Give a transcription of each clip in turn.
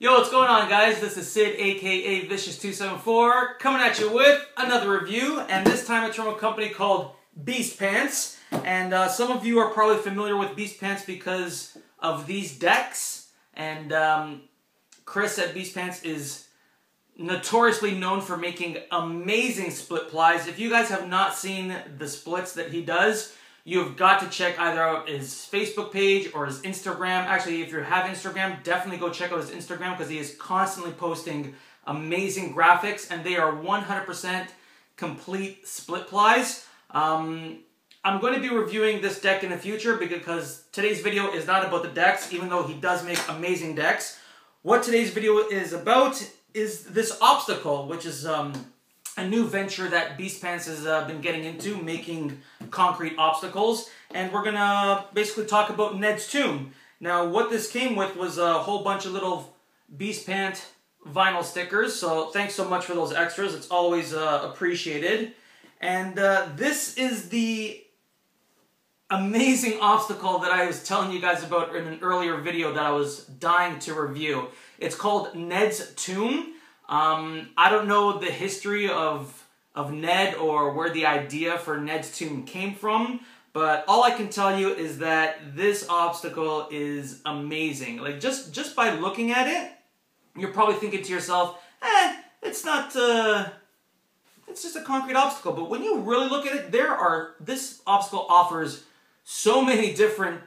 Yo, what's going on, guys? This is Sid, aka Vicious274, coming at you with another review, and this time it's from a company called BeastPants. And some of you are probably familiar with BeastPants because of these decks. And Chris at BeastPants is notoriously known for making amazing split plies. If you guys have not seen the splits that he does, you've got to check either out his Facebook page or his Instagram. Actually, if you have Instagram, definitely go check out his Instagram because he is constantly posting amazing graphics, and they are 100% complete split plies. I'm going to be reviewing this deck in the future because today's video is not about the decks, even though he does make amazing decks. What today's video is about is this obstacle, which is a new venture that BeastPants has been getting into, making concrete obstacles. And we're going to basically talk about Ned's Tomb. Now, what this came with was a whole bunch of little BeastPant vinyl stickers. So thanks so much for those extras. It's always appreciated. And this is the amazing obstacle that I was telling you guys about in an earlier video that I was dying to review. It's called Ned's Tomb. I don't know the history of Ned or where the idea for Ned's Tomb came from, but all I can tell you is that this obstacle is amazing. Like, just by looking at it, you're probably thinking to yourself, it's not, it's just a concrete obstacle. But when you really look at it, this obstacle offers so many different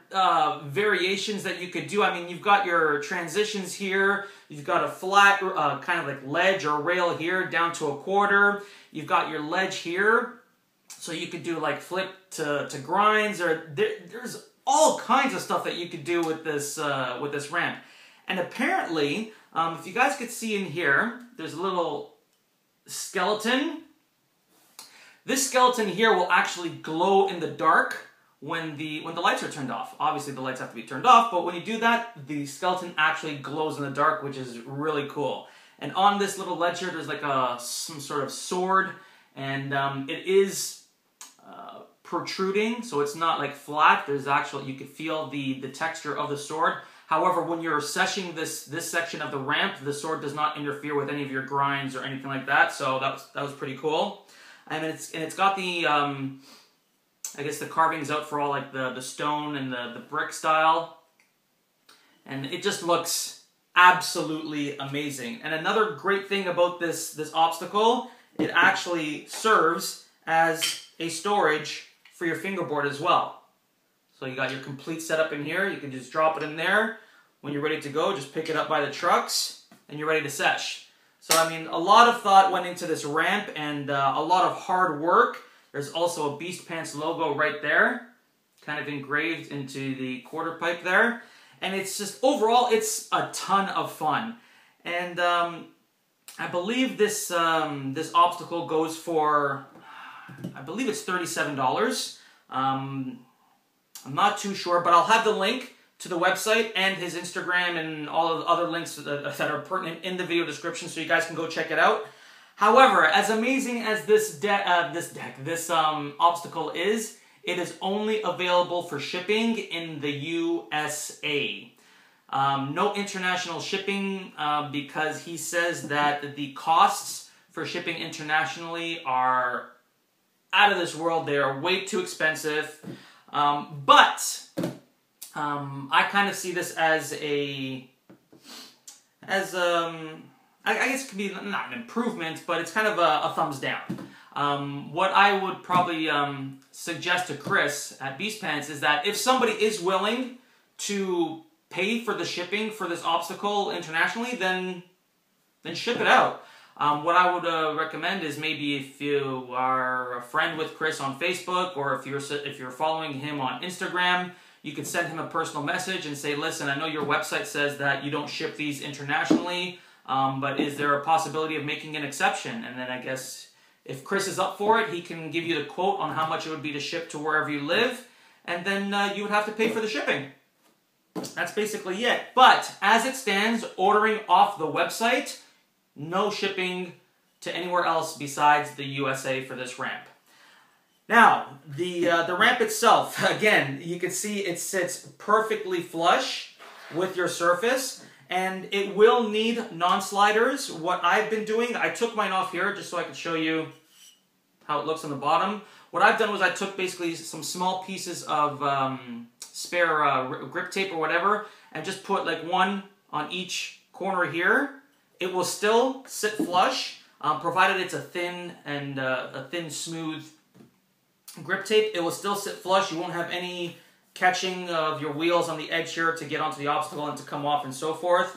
variations that you could do. I mean, you've got your transitions here. You've got a flat kind of like ledge or rail here down to a quarter. You've got your ledge here. So you could do like flip to grinds, or there's all kinds of stuff that you could do with this ramp. And apparently, if you guys could see in here, there's a little skeleton. This skeleton here will actually glow in the dark when the lights are turned off. Obviously, the lights have to be turned off, but when you do that, the skeleton actually glows in the dark, which is really cool. And on this little ledge here, there's like some sort of sword, and it is protruding, so it's not like flat. There's actually, you can feel the texture of the sword. However, when you're seshing this section of the ramp, the sword does not interfere with any of your grinds or anything like that. So that was pretty cool. And it's got the I guess the carvings out for all like the stone and the brick style. And it just looks absolutely amazing. And another great thing about this obstacle, it actually serves as a storage for your fingerboard as well. So you got your complete setup in here. You can just drop it in there. When you're ready to go, just pick it up by the trucks and you're ready to sesh. So I mean, a lot of thought went into this ramp and a lot of hard work. There's also a BeastPants logo right there, kind of engraved into the quarter pipe there. And it's just, overall, it's a ton of fun. And I believe this obstacle goes for, I believe it's $37. I'm not too sure, but I'll have the link to the website and his Instagram and all of the other links that are pertinent in the video description, so you guys can go check it out. However, as amazing as this obstacle is, it is only available for shipping in the USA. No international shipping because he says that the costs for shipping internationally are out of this world. They are way too expensive. But I kind of see this as I guess it could be not an improvement, but it's kind of a thumbs down. What I would probably suggest to Chris at BeastPants is that if somebody is willing to pay for the shipping for this obstacle internationally, then ship it out. What I would recommend is maybe if you are a friend with Chris on Facebook, or if you're following him on Instagram, you could send him a personal message and say, listen, I know your website says that you don't ship these internationally, but is there a possibility of making an exception? And then I guess if Chris is up for it, he can give you the quote on how much it would be to ship to wherever you live, and then you would have to pay for the shipping. That's basically it. But as it stands, ordering off the website, no shipping to anywhere else besides the USA for this ramp. Now, the ramp itself, again, you can see it sits perfectly flush with your surface. and it will need non-sliders. What I've been doing, I took mine off here just so I could show you how it looks on the bottom. What I've done was I took basically some small pieces of spare grip tape or whatever, and just put like one on each corner here. It will still sit flush, provided it's a thin and smooth grip tape. It will still sit flush. You won't have any catching of your wheels on the edge here to get onto the obstacle and to come off and so forth.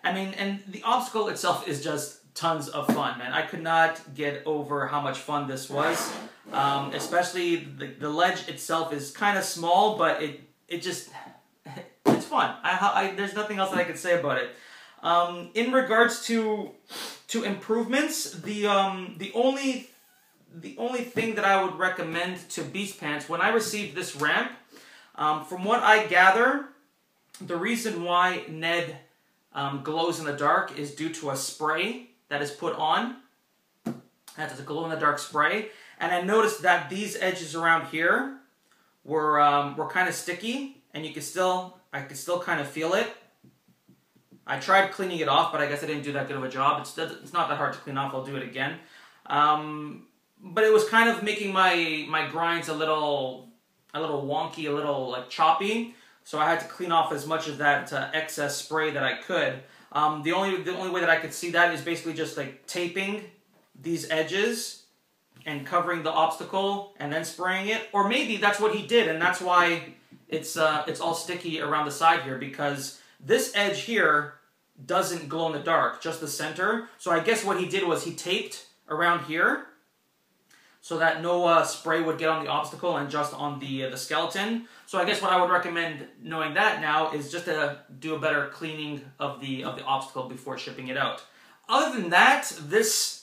I mean, and the obstacle itself is just tons of fun, man. I could not get over how much fun this was. Especially the ledge itself is kind of small, but it's fun. There's nothing else that I could say about it. In regards to improvements, the only thing that I would recommend to BeastPants, when I received this ramp, from what I gather, the reason why Ned glows in the dark is due to a spray that is put on. That's a glow-in-the-dark spray. And I noticed that these edges around here were kind of sticky, and I could still kind of feel it. I tried cleaning it off, but I guess I didn't do that good of a job. It's not that hard to clean off. I'll do it again. But it was kind of making my grinds a little wonky, a little like choppy. So I had to clean off as much of that excess spray that I could. The only way that I could see that is basically just like taping these edges and covering the obstacle and then spraying it. Or maybe that's what he did, and that's why it's all sticky around the side here, because this edge here doesn't glow in the dark, just the center. So I guess what he did was he taped around here so that no spray would get on the obstacle and just on the skeleton. So I guess what I would recommend, knowing that now, is just to do a better cleaning of the obstacle before shipping it out. Other than that, this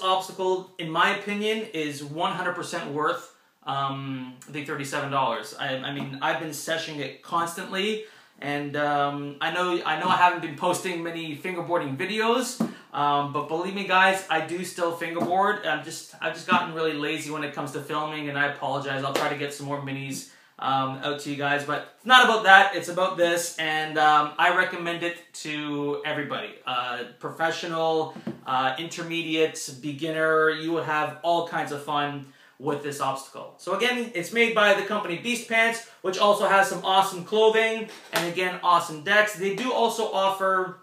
obstacle, in my opinion, is 100% worth the $37. I mean, I've been seshing it constantly, and I know I haven't been posting many fingerboarding videos, but believe me, guys, I do still fingerboard. I've just gotten really lazy when it comes to filming, and I apologize. I'll try to get some more minis out to you guys, but it's not about that. It's about this, and I recommend it to everybody. Professional, intermediate, beginner. You will have all kinds of fun with this obstacle. So again, it's made by the company BeastPants, which also has some awesome clothing and again, awesome decks. They do also offer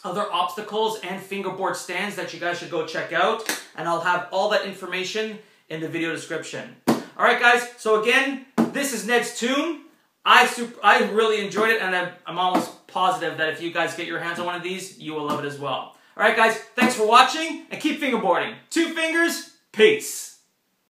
other obstacles and fingerboard stands that you guys should go check out, and I'll have all that information in the video description. Alright guys, so again, this is Ned's Tomb. I really enjoyed it, and I'm almost positive that if you guys get your hands on one of these, you will love it as well. Alright guys, thanks for watching, and keep fingerboarding. 2 fingers, peace.